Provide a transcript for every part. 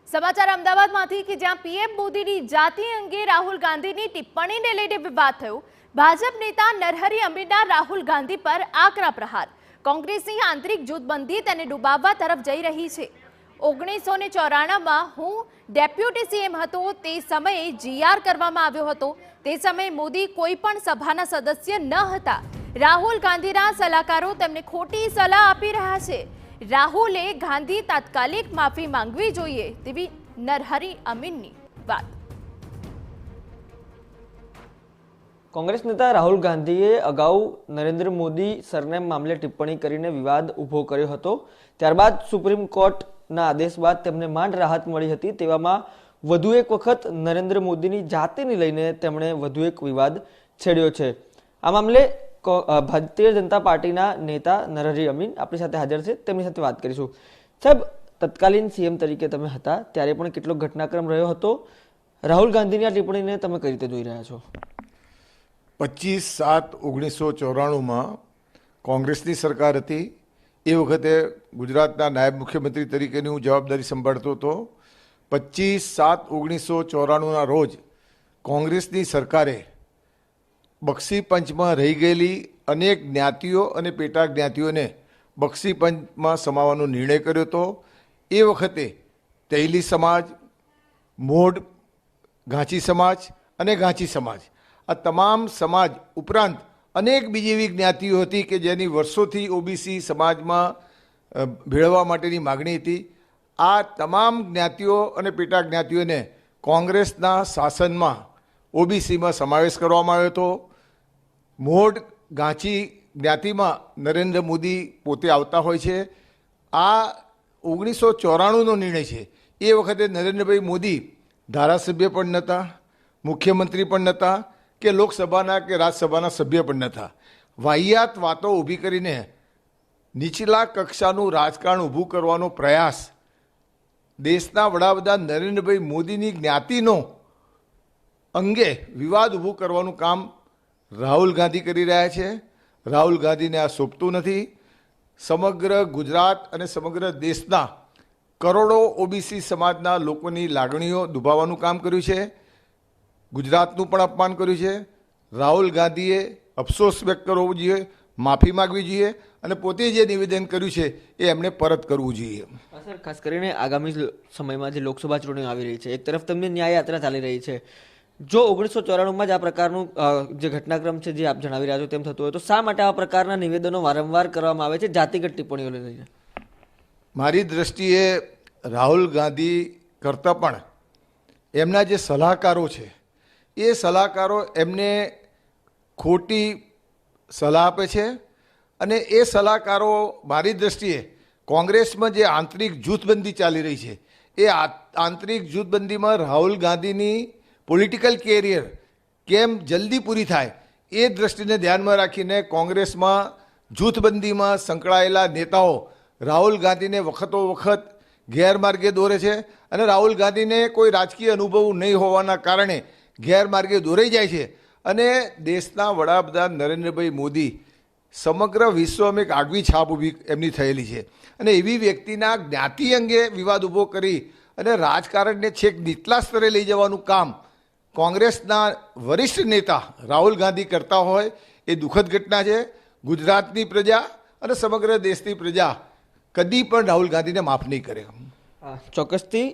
સમાચાર અમદાવાદમાંથી કે જ્યાં પીએમ મોદીની જાતિ અંગે રાહુલ ગાંધીની ટિપ્પણીને લઈને વિવાદ થયો। ભાજપ નેતા નરહરી અમીનના રાહુલ ગાંધી પર આકરા પ્રહાર। કોંગ્રેસની આંતરિક જૂથબંધી તેને ડૂબાવવા તરફ જઈ રહી છે। 1994માં હું ડેપ્યુટી સીએમ હતો તે સમયે જીઆર કરવામાં આવ્યો હતો। તે સમયે મોદી કોઈ પણ સભાના સદસ્ય ન હતા। રાહુલ ગાંધીના સલાહકારો તેમને ખોટી સલાહ આપી રહ્યા છે। રાહુલે ગાંધી તાત્કાલિક માફી માંગવી જોઈએ તેવી નરહરી અમીનની વાત। કોંગ્રેસ નેતા રાહુલ ગાંધીએ અગાઉ નરેન્દ્ર મોદી સરનેમ મામલે ટિપ્પણી કરીને વિવાદ ઊભો કર્યો હતો। ત્યારબાદ સુપ્રીમ કોર્ટના આદેશ બાદ તેમને માંડ રાહત મળી હતી। તેવામાં વધુ એક વખત નરેન્દ્ર મોદીની જાતિને લઈને તેમણે વધુ એક વિવાદ છેડ્યો છે। આ મામલે ભારતીય જનતા પાર્ટીના નેતા નરહરી અમીન આપણી સાથે હાજર છે, તેમની સાથે વાત કરીશું। સાહેબ, તત્કાલીન સીએમ તરીકે તમે હતા ત્યારે પણ કેટલો ઘટનાક્રમ રહ્યો હતો। રાહુલ ગાંધીની આ ટિપ્પણીને તમે કઈ રીતે જોઈ રહ્યા છો? 25/7/1994માં કોંગ્રેસની સરકાર હતી। એ વખતે ગુજરાતના નાયબ મુખ્યમંત્રી તરીકેની હું જવાબદારી સંભાળતો હતો। 25/7/1994ના રોજ કોંગ્રેસની સરકારે બક્ષી પંચમાં રહી ગયેલી અનેક જ્ઞાતિઓ અને પેટા જ્ઞાતિઓને બક્ષી પંચમાં સમાવવાનો નિર્ણય કર્યો હતો। એ વખતે તૈલી સમાજ, મોઢ, ઘાંચી સમાજ અને ઘાંચી સમાજ, આ તમામ સમાજ ઉપરાંત અનેક બીજી એવી જ્ઞાતિઓ હતી કે જેની વર્ષોથી ઓબીસી સમાજમાં ભેળવવા માટેની માગણી હતી। આ તમામ જ્ઞાતિઓ અને પેટા જ્ઞાતિઓને કોંગ્રેસના શાસનમાં ઓબીસીમાં સમાવેશ કરવામાં આવ્યો હતો। મોઢ, ઘાંચી જ્ઞાતિમાં નરેન્દ્ર મોદી પોતે આવતા હોય છે। આ 1994નો નિર્ણય છે। એ વખતે નરેન્દ્રભાઈ મોદી ધારાસભ્ય પણ નહોતા, મુખ્યમંત્રી પણ નહોતા કે લોકસભાના કે રાજ્યસભાના સભ્ય પણ નહોતા। વાહિયાત વાતો ઊભી કરીને નીચલા કક્ષાનું રાજકારણ ઊભું કરવાનો પ્રયાસ દેશના વડાપ્રધાન નરેન્દ્રભાઈ મોદીની જ્ઞાતિનો અંગે વિવાદ ઊભું કરવાનું કામ રાહુલ ગાંધી કરી રહ્યા છે। રાહુલ ગાંધીને આ શોભતું નથી। સમગ્ર ગુજરાત અને સમગ્ર દેશના કરોડો ઓબીસી સમાજના લોકોની લાગણીઓ દુભાવવાનું કામ કર્યું છે। ગુજરાતનું પણ અપમાન કર્યું છે। રાહુલ ગાંધીએ અફસોસ વ્યક્ત કરવો જોઈએ, માફી માગવી જોઈએ અને પોતે જે નિવેદન કર્યું છે એ એમણે પરત કરવું જોઈએ। સર, ખાસ કરીને આગામી સમયમાં જે લોકસભા ચૂંટણી આવી રહી છે, એક તરફ તેમની ન્યાય યાત્રા ચાલી રહી છે। જો 1994માં જ આ પ્રકારનું જે ઘટનાક્રમ છે જે આપ જણાવી રહ્યા છો તેમ થતું હોય તો શા માટે આવા પ્રકારના નિવેદનો વારંવાર કરવામાં આવે છે જાતિગત ટિપ્પણીઓને લઈને? મારી દ્રષ્ટિએ રાહુલ ગાંધી કરતાં પણ એમના જે સલાહકારો છે એ સલાહકારો એમને ખોટી સલાહ આપે છે અને એ સલાહકારો મારી દ્રષ્ટિએ કોંગ્રેસમાં જે આંતરિક જૂથબંધી ચાલી રહી છે એ આંતરિક જૂથબંધીમાં રાહુલ ગાંધીની પોલિટિકલ કેરિયર કેમ જલ્દી પૂરી થાય એ દ્રષ્ટિને ધ્યાનમાં રાખીને કોંગ્રેસમાં જૂથબંધીમાં સંકળાયેલા નેતાઓ રાહુલ ગાંધીને વખતો વખત ગેરમાર્ગે દોરે છે અને રાહુલ ગાંધીને કોઈ રાજકીય અનુભવ નહીં હોવાના કારણે ગેરમાર્ગે દોરાઈ જાય છે અને દેશના વડાપ્રધાન નરેન્દ્રભાઈ મોદી સમગ્ર વિશ્વમાં એક આગવી છાપ ઊભી એમની થયેલી છે અને એવી વ્યક્તિના જ્ઞાતિ અંગે વિવાદ ઊભો કરી અને રાજકારણને છેક નીચલા સ્તરે લઈ જવાનું કામ કોંગ્રેસના વરિષ્ઠ નેતા રાહુલ ગાંધી કરતા હોય એ દુઃખદ ઘટના છે। ગુજરાતની પ્રજા અને સમગ્ર દેશની પ્રજા કદી પણ રાહુલ ગાંધીને માફ નહીં કરે। ચોક્કસથી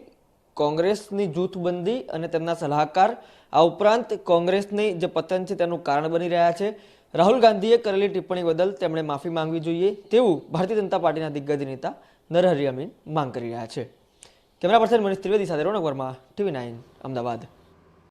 કોંગ્રેસની જૂથબંધી અને તેમના સલાહકાર, આ ઉપરાંત કોંગ્રેસની જે પતન છે તેનું કારણ બની રહ્યા છે। રાહુલ ગાંધીએ કરેલી ટિપ્પણી બદલ તેમણે માફી માંગવી જોઈએ તેવું ભારતીય જનતા પાર્ટીના દિગ્ગજ નેતા નરહરી અમીન માંગ કરી રહ્યા છે। કેમેરા પર્સન મનીષ ત્રિવેદી સાથે રોનક વર્મા, TV9 અમદાવાદ।